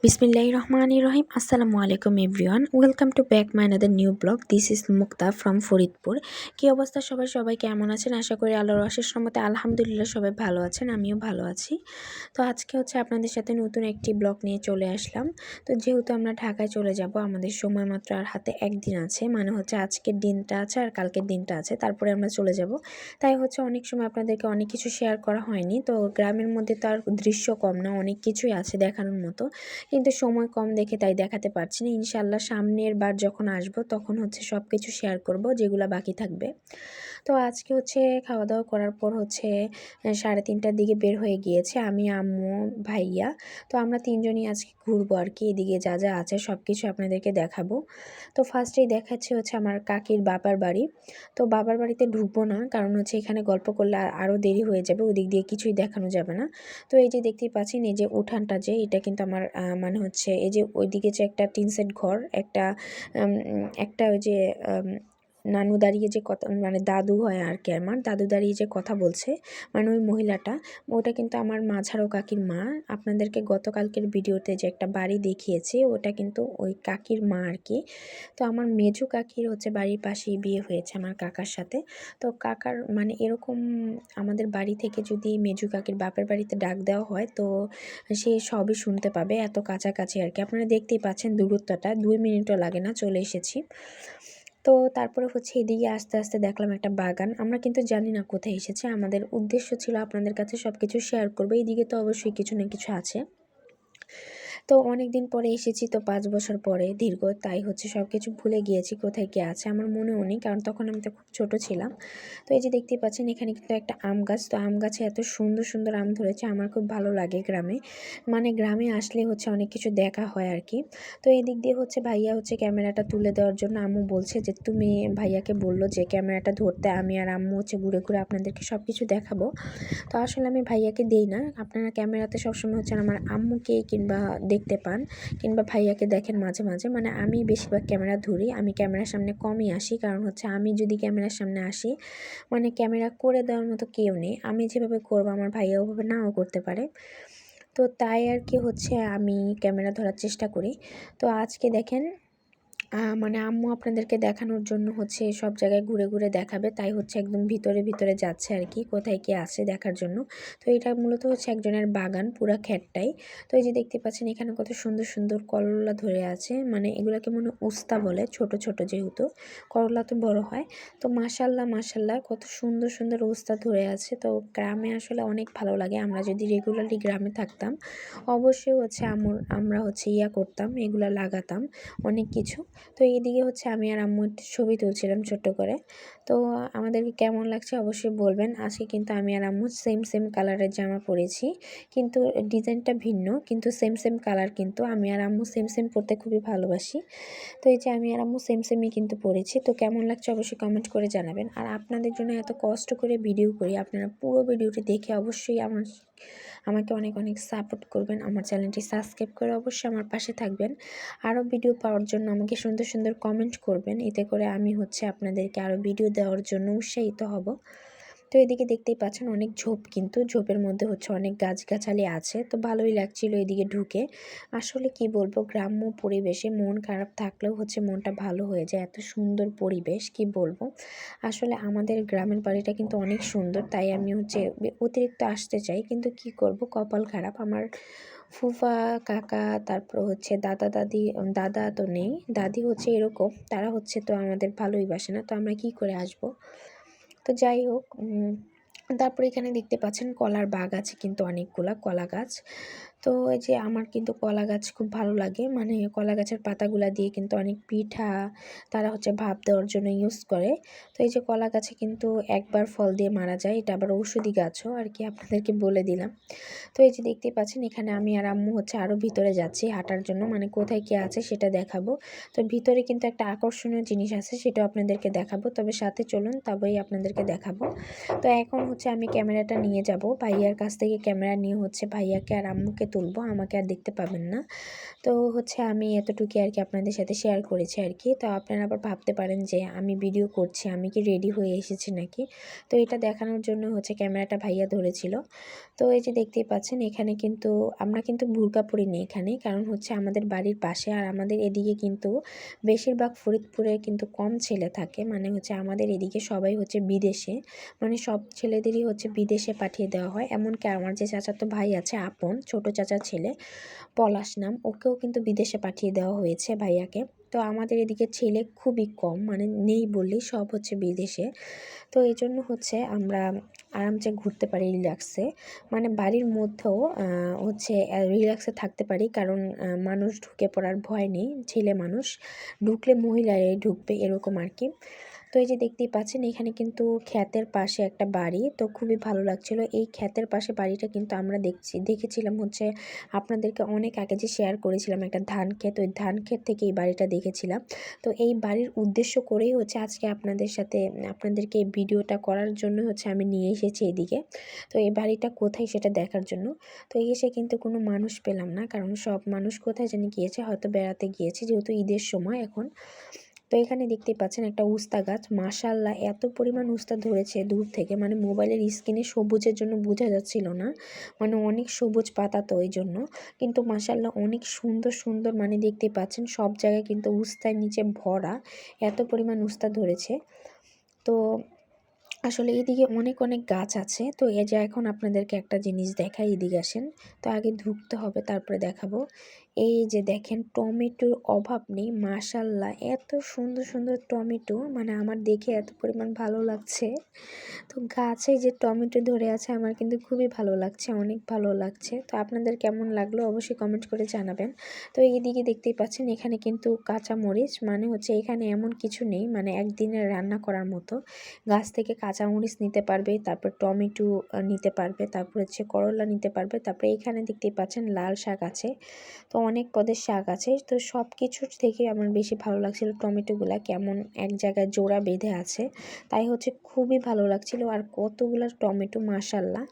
Bismillahirrahmanirrahim. Assalamualaikum everyone. Welcome to back my another new blog. This is Mukta from Faridpur. কি অবস্থা সবাই কেমন আছেন? আশা করি আল্লাহর অশেষ রহমতে আলহামদুলিল্লাহ সবাই ভালো আছেন, আমিও ভালো আছি। তো আজকে আপনাদের সাথে নতুন একটি ব্লগ নিয়ে চলে আসলাম। তো যেহেতু আমরা ঢাকায় চলে যাব, আমাদের সময় মাত্র আর হাতে একদিন আছে, মানে আজকের দিনটা আছে আর কালকের দিনটা আছে, তারপরে আমরা চলে যাব। তাই অনেক সময় আপনাদেরকে অনেক কিছু শেয়ার করা হয়নি। তো গ্রামের মধ্যে তো আর দৃশ্য কম না, অনেক কিছুই আছে দেখানোর মতো, কিন্তু সময় কম দেখে তাই দেখাতে পারছি না। ইনশাআল্লাহ সামনের বার যখন আসবো তখন সব কিছু শেয়ার করব যেগুলো বাকি থাকবে। তো আজকে খাওয়া দাওয়া করার পর 3:30টার দিকে বের হয়ে গিয়েছে আমি, আম্মু, ভাইয়া। তো আমরা তিনজনই আজকে ঘুরবো আর কি। এদিকে যা যা আছে সব কিছু আপনাদেরকে দেখাবো। তো ফার্স্টেই দেখাচ্ছি আমার কাকির বাবার বাড়ি। তো বাবার বাড়িতে ঢুকবো না, কারণ এখানে গল্প করলে আরও দেরি হয়ে যাবে, ওদিক দিয়ে কিছুই দেখানো যাবে না। তো এই যে দেখতেই পাচ্ছেন, এই যে উঠানটা, যে এটা কিন্তু আমার মানে এই যে ওইদিকে যে একটা টিন সেট ঘর, একটা ওই যে নানু দাঁড়িয়ে যে কথা, মানে দাদু হয় আর কি, আমার দাদু দাঁড়িয়ে যে কথা বলছে, মানে ওই মহিলাটা, ওটা কিন্তু আমার মাঝারো কাকির মা। আপনাদেরকে গতকালকের ভিডিওতে যে একটা বাড়ি দেখিয়েছি, ওটা কিন্তু ওই কাকির মা আর কি। তো আমার মেজু কাকির বাড়ির পাশেই বিয়ে হয়েছে আমার কাকার সাথে। তো কাকার মানে এরকম আমাদের বাড়ি থেকে যদি মেজু কাকির বাপের বাড়িতে ডাক দেওয়া হয়, তো সে সবই শুনতে পাবে, এত কাছাকাছি আর কি। আপনারা দেখতেই পাচ্ছেন দূরত্বটা, 2 মিনিটও লাগে না, চলে এসেছি। তো তারপরে এদিকে আস্তে আস্তে দেখলাম একটা বাগান। আমরা কিন্তু জানি না কোথায় এসেছে, আমাদের উদ্দেশ্য ছিল আপনাদের কাছে সব কিছু শেয়ার করবো। এইদিকে তো অবশ্যই কিছু না কিছু আছে। তো অনেক দিন পরে এসেছি, তো 5 বছর পরে দীর্ঘ, তাই সব কিছু ভুলে গিয়েছি কোথায় কি আছে, আমার মনেও নেই, কারণ তখন আমি তো খুব ছোট ছিলাম। তো এই যে দেখতেই পাচ্ছেন, এখানে কিন্তু একটা আম গাছ। তো আম গাছে এত সুন্দর সুন্দর আম ধরেছে, আমার খুব ভালো লাগে গ্রামে, মানে গ্রামে আসলে অনেক কিছু দেখা হয় আর কি। তো এদিক দিয়ে ভাইয়া ক্যামেরাটা তুলে দেওয়ার জন্য, আম্মু বলছে যে তুমি, ভাইয়াকে বললো যে ক্যামেরাটা ধরতে, আমি আর আম্মু ঘুরে ঘুরে আপনাদেরকে সব কিছু দেখাবো। তো আসলে আমি ভাইয়াকে দেই না, আপনারা ক্যামেরাতে সবসময় আমার আম্মুকে কিংবা দেখতে পান, কিংবা ভাইয়াকে দেখেন মাঝে মাঝে। মানে আমি বেশিরভাগ ক্যামেরা ধরি, আমি ক্যামেরার সামনে কমই আসি, কারণ আমি যদি ক্যামেরার সামনে আসি, মানে ক্যামেরা করে দেওয়ার মতো কেউ নেই। আমি যেভাবে করবো আমার ভাইয়া ওভাবে নাও করতে পারে। তো তাই আর কি আমি ক্যামেরা ধরার চেষ্টা করি। তো আজকে দেখেন, মানে আম্মু আপনাদেরকে দেখানোর জন্য সব জায়গায় ঘুরে ঘুরে দেখাবে, তাই একদম ভিতরে ভিতরে যাচ্ছে আর কি, কোথায় কি আছে দেখার জন্য। তো এটা মূলত একজনের বাগান, পুরা ক্ষেতটাই। তো এই যে দেখতে পাচ্ছেন, এখানে কত সুন্দর সুন্দর করলা ধরে আছে, মানে এগুলোকে মনে উস্তা বলে, ছোট ছোট, যেহেতু করলা তো বড় হয়। তো মাশাল্লাহ মাশাল্লাহ, কত সুন্দর সুন্দর উস্তা ধরে আছে। তো গ্রামে আসলে অনেক ভালো লাগে, আমরা যদি রেগুলারলি গ্রামে থাকতাম অবশ্যই আমরা ইয়া করতাম, এগুলা লাগাতাম অনেক কিছু। তো এইদিকে আমি আর আম্মু একটা ছবি তুলছিলাম ছোট্ট করে। তো আমাদেরকে কেমন লাগছে অবশ্যই বলবেন। আজকে কিন্তু আমি আর আম্মু সেম সেম কালারের জামা পরেছি, কিন্তু ডিজাইনটা ভিন্ন, কিন্তু সেম সেম কালার। কিন্তু আমি আর আম্মু সেম সেম পরতে খুবই ভালোবাসি। তো এই যে আমি আর আম্মু সেম সেমই কিন্তু পরেছি। তো কেমন লাগছে অবশ্যই কমেন্ট করে জানাবেন। আর আপনাদের জন্য এত কষ্ট করে ভিডিও করি, আপনারা পুরো ভিডিওটি দেখে অবশ্যই আমাকে অনেক অনেক সাপোর্ট করবেন। আমার চ্যানেলটি সাবস্ক্রাইব করে অবশ্যই আমার পাশে থাকবেন। আরও ভিডিও পাওয়ার জন্য আমাকে সুন্দর সুন্দর কমেন্ট করবেন, এতে করে আমি আপনাদেরকে আরও ভিডিও দেওয়ার জন্য উৎসাহিত হব। তো এদিকে দেখতেই পাচ্ছেন অনেক ঝোপ, কিন্তু ঝোপের মধ্যে অনেক গাছগাছালি আছে। তো ভালোই লাগছিল এদিকে ঢুকে। আসলে কি বলবো, গ্রাম্য পরিবেশে মন খারাপ থাকলেও মনটা ভালো হয়ে যায়, এত সুন্দর পরিবেশ কি বলবো। আসলে আমাদের গ্রামের বাড়িটা কিন্তু অনেক সুন্দর, তাই আমি অতিরিক্ত আসতে চাই, কিন্তু কি করব, কপাল খারাপ। আমার ফুফা, কাকা, তারপর দাদা দাদি, দাদা তো নেই, দাদি এরকম, তারা তো আমাদের ভালোই বাসে না, তো আমরা কি করে আসব। তো যাই হোক, তারপর এখানে দেখতে পাচ্ছেন কলার বাগ আছে, কিন্তু অনেকগুলা কলা গাছ। তো এই যে আমার কিন্তু কলা গাছ খুব ভালো লাগে, মানে কলা গাছের পাতাগুলা দিয়ে কিন্তু অনেক পিঠা তারা ভাপ দেওয়ার জন্য ইউজ করে। তো এই যে কলা গাছে কিন্তু একবার ফল দিয়ে মারা যায়, এটা আবার ঔষধি গাছও আর কি, আপনাদেরকে বলে দিলাম। তো এই যে দেখতে পাচ্ছেন, এখানে আমি আর আম্মু আরও ভিতরে যাচ্ছি হাঁটার জন্য, মানে কোথায় কি আছে সেটা দেখাবো। তো ভিতরে কিন্তু একটা আকর্ষণীয় জিনিস আছে, সেটাও আপনাদেরকে দেখাবো, তবে সাথে চলুন, তবেই আপনাদেরকে দেখাবো। তো এখন আমি ক্যামেরাটা নিয়ে যাব, ভাইয়ার কাছ থেকে ক্যামেরা নিয়ে ভাইয়াকে আর আম্মুকে তুলবো, আমাকে আর দেখতে পাবেন না। তো হচ্ছে আমি এতটুকুই আর কি আপনাদের সাথে শেয়ার করেছি আর কি। তো আপনারা আবার ভাবতে পারেন যে আমি ভিডিও করছি, আমি কি রেডি হয়ে এসেছি নাকি। তো এটা দেখানোর জন্য হচ্ছে ক্যামেরাটা ভাইয়া ধরেছিল। তো এই যে দেখতেই পাচ্ছেন এখানে কিন্তু আমরা কিন্তু বোরকা পরিনি এখানে, কারণ হচ্ছে আমাদের বাড়ির পাশে আর আমাদের এদিকে কিন্তু বেশিরভাগ ফরিদপুরে কিন্তু কম ছেলে থাকে, মানে হচ্ছে আমাদের এদিকে সবাই হচ্ছে বিদেশে, মানে সব ছেলেদেরই হচ্ছে বিদেশে পাঠিয়ে দেওয়া হয়। এমনকি আমার যে চাচাতো ভাই আছে আপন, ছোট চাচার ছেলে পলাশ নাম, ওকেও কিন্তু বিদেশে পাঠিয়ে দেওয়া হয়েছে ভাইয়াকে। তো আমাদের এদিকে ছেলে খুবই কম, মানে নেই বললেই সব হচ্ছে বিদেশে। তো এই জন্য হচ্ছে আমরা আরামসে ঘুরতে পারি রিল্যাক্সে, মানে বাড়ির মধ্যেও হচ্ছে রিল্যাক্সে থাকতে পারি, কারণ মানুষ ঢুকে পড়ার ভয় নেই, ছেলে মানুষ ঢুকলে মহিলারাই ঢুকবে এরকম আর কি। তো এই যে দেখতেই পাচ্ছেন এখানে কিন্তু ক্ষেতের পাশে একটা বাড়ি, তো খুবই ভালো লাগছিল। এই ক্ষেতের পাশে বাড়িটা কিন্তু আমরা দেখেছিলাম হচ্ছে আপনাদেরকে অনেক আগে যে শেয়ার করেছিলাম একটা ধান ক্ষেত, ওই ধান ক্ষেত থেকে এই বাড়িটা দেখেছিলাম। তো এই বাড়ির উদ্দেশ্য করেই হচ্ছে আজকে আপনাদেরকে এই ভিডিওটা করার জন্য হচ্ছে আমি নিয়ে এসেছি এদিকে। তো এই বাড়িটা কোথায় সেটা দেখার জন্য। তো এসে কিন্তু কোনো মানুষ পেলাম না, কারণ সব মানুষ কোথায় জানি গিয়েছে, হয়তো বেড়াতে গিয়েছে, যেহেতু ঈদের সময় এখন। তো এখানে দেখতেই পাচ্ছেন একটা উস্তা গাছ, মাশাআল্লাহ এত পরিমাণ উস্তা ধরেছে দূর থেকে, মানে মোবাইলের স্ক্রিনে সবুজের জন্য বোঝা যাচ্ছিল না, মানে অনেক সবুজ পাতা, তো ওই জন্য। কিন্তু মাশাআল্লাহ অনেক সুন্দর সুন্দর, মানে দেখতেই পাচ্ছেন সব জায়গায় কিন্তু উস্তার নিচে ভরা, এত পরিমাণ উস্তা ধরেছে। তো আসলে এইদিকে অনেক অনেক গাছ আছে। তো এই যে এখন আপনাদেরকে একটা জিনিস দেখাই, এদিকে আসেন। তো আগে ঢুকতে হবে তারপরে দেখাবো। এই যে দেখেন টমেটোর অভাব নেই, মাশাআল্লাহ এত সুন্দর সুন্দর টমেটো, মানে আমার দেখে এত পরিমাণ ভালো লাগছে। তো গাছে যে টমেটো ধরে আছে আমার কিন্তু খুবই ভালো লাগছে, অনেক ভালো লাগছে। তো আপনাদের কেমন লাগলো অবশ্যই কমেন্ট করে জানাবেন। তো এইদিকে দেখতেই পাচ্ছেন এখানে কিন্তু কাঁচা মরিচ, মানে হচ্ছে এখানে এমন কিছু নেই মানে একদিনের রান্না করার মতো। গাছ থেকে কাঁচামরিচ নিতে পারবে, তারপর টমেটো নিতে পারবে, তারপর হচ্ছে করলা নিতে পারবে, তারপরে এখানে দেখতেই পাচ্ছেন লাল শাক আছে। তো অনেক পদের শাক আছে। তো সব কিছুর থেকে আমার বেশি ভালো লাগছিল টমেটোগুলা কেমন এক জায়গায় জোড়া বেঁধে আছে, তাই হচ্ছে খুবই ভালো লাগছিল। আর কতগুলো টমেটো, মাশাল্লাহ।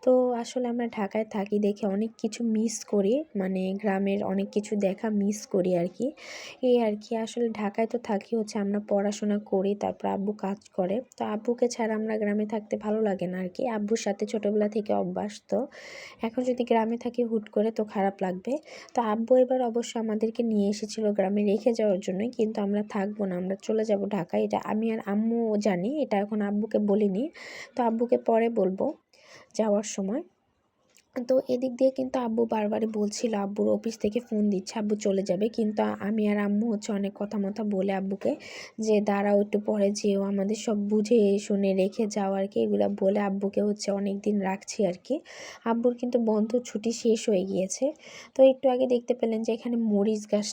তো আসলে আমরা ঢাকায় থাকি দেখে অনেক কিছু মিস করি, মানে গ্রামের অনেক কিছু দেখা মিস করি আর কি। এই আর কি, আসলে ঢাকায় তো থাকি হচ্ছে আমরা পড়াশোনা করি, তারপর আব্বু কাজ করে। তো আব্বুকে ছাড়া আমরা গ্রামে থাকতে ভালো লাগে না আর কি, আব্বুর সাথে ছোটোবেলা থেকে অভ্যাস। তো এখন যদি গ্রামে থাকি হুট করে তো খারাপ লাগবে। তো আব্বু এবার অবশ্য আমাদেরকে নিয়ে এসেছিল গ্রামে রেখে যাওয়ার জন্যই, কিন্তু আমরা থাকবো না, আমরা চলে যাব ঢাকায়। এটা আমি আর আম্মু জানি, এটা এখন আব্বুকে বলিনি। তো আব্বুকে পরে বলবো যাওয়ার সময়। তো এদিক দিয়ে কিন্তু আব্বু বারবারই বলছিল, আব্বুর অফিস থেকে ফোন দিচ্ছে আব্বু চলে যাবে, কিন্তু আমি আর আম্মু হচ্ছে অনেক কথা মথা বলে আব্বুকে যে দাঁড়াও একটু পরে যেও, আমাদের সব বুঝে শুনে রেখে যাও আর কি, এগুলো বলে আব্বুকে হচ্ছে অনেক দিন রাখছি আর কি। আব্বুর কিন্তু বন্ধ ছুটি শেষ হয়ে গিয়েছে। তো একটু আগে দেখতে পেলেন যে এখানে মরিচ গাছ,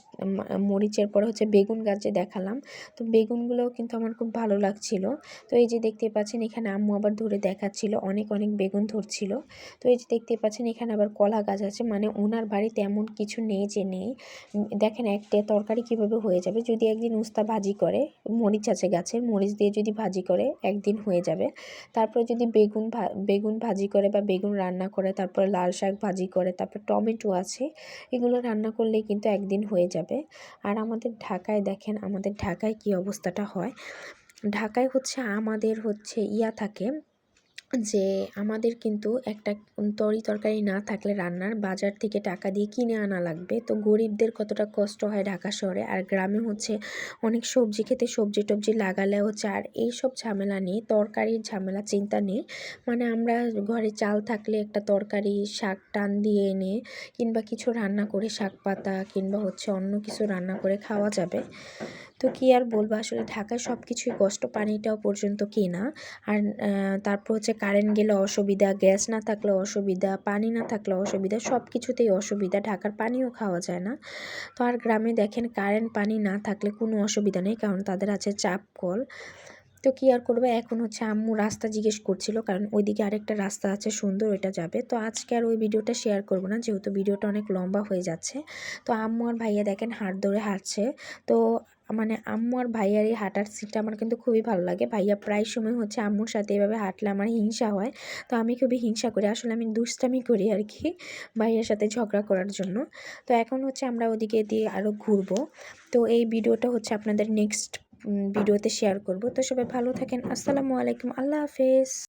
মরিচের পরে হচ্ছে বেগুন গাছ যে দেখালাম, তো বেগুনগুলোও কিন্তু আমার খুব ভালো লাগছিল। তো এই যে দেখতে পাচ্ছেন এখানে আম্মু আবার ধরে দেখাচ্ছিল, অনেক অনেক বেগুন ধরছিল। তো এই যে দেখতে পাচ্ছেন এখানে আবার কলা গাছ আছে, মানে ওনার বাড়িতে এমন কিছু নেই যে নেই। দেখেন একটা তরকারি কিভাবে হয়ে যাবে যদি একদিন উস্তা ভাজি করে, মরিচ আছে গাছের, মরিচ দিয়ে যদি ভাজি করে একদিন হয়ে যাবে। তারপরে যদি বেগুন ভাজি করে বা বেগুন রান্না করে, তারপরে লাল শাক ভাজি করে, তারপর টমেটো আছে, এগুলো রান্না করলেই কিন্তু একদিন হয়ে যাবে। আর আমাদের ঢাকায় দেখেন, আমাদের ঢাকায় কি অবস্থাটা হয়। ঢাকায় হচ্ছে আমাদের হচ্ছে থাকে যে আমাদের কিন্তু একটা তরকারি না থাকলে রান্নার বাজার থেকে টাকা দিয়ে কিনে আনা লাগবে। তো গরিবদের কতটা কষ্ট হয় ঢাকা শহরে। আর গ্রামে হচ্ছে অনেক সবজি খেতে সবজি টবজি লাগালে হচ্ছে আর এইসব ঝামেলা নেই, তরকারির ঝামেলা চিন্তা নেই। মানে আমরা ঘরে চাল থাকলে একটা তরকারি শাক টান দিয়ে এনে কিংবা কিছু রান্না করে শাক পাতা কিংবা হচ্ছে অন্য কিছু রান্না করে খাওয়া যাবে। তো কি আর বলবো, আসলে ঢাকায় সব কিছুই কষ্ট, পানিটাও পর্যন্ত কেনা। আর তারপর হচ্ছে কারেন্ট গেলে অসুবিধা, গ্যাস না থাকলে অসুবিধা, পানি না থাকলে অসুবিধা, সব কিছুতেই অসুবিধা, ঢাকার পানিও খাওয়া যায় না। তো আর গ্রামে দেখেন কারেন্ট পানি না থাকলে কোনো অসুবিধা নেই, কারণ তাদের আছে চাপ কল। তো কি আর করবে, এখন হচ্ছে আম্মু রাস্তা জিজ্ঞেস করছিল, কারণ ওইদিকে আরেকটা রাস্তা আছে সুন্দর, ওইটা যাবে। তো আজকে আর ওই ভিডিওটা শেয়ার করব না, যেহেতু ভিডিওটা অনেক লম্বা হয়ে যাচ্ছে। তো আম্মু আর ভাইয়া দেখেন হাত ধরে হাঁটছে। তো মানে আম্মু আর ভাইয়ার এই হাঁটার সিনটা আমার কিন্তু খুবই ভালো লাগে। ভাইয়া প্রায় সময় হচ্ছে আম্মুর সাথে এভাবে হাঁটলে আমার হিংসা হয়, তো আমি খুবই হিংসা করি, আসলে আমি দুষ্টামি করি আর কি ভাইয়ার সাথে ঝগড়া করার জন্য। তো এখন হচ্ছে আমরা ওদিকে দিয়ে আরও ঘুরবো, তো এই ভিডিওটা হচ্ছে আপনাদের নেক্সট ভিডিওতে শেয়ার করব। তো সবাই ভালো থাকেন, আসসালামু আলাইকুম, আল্লাহ হাফেজ।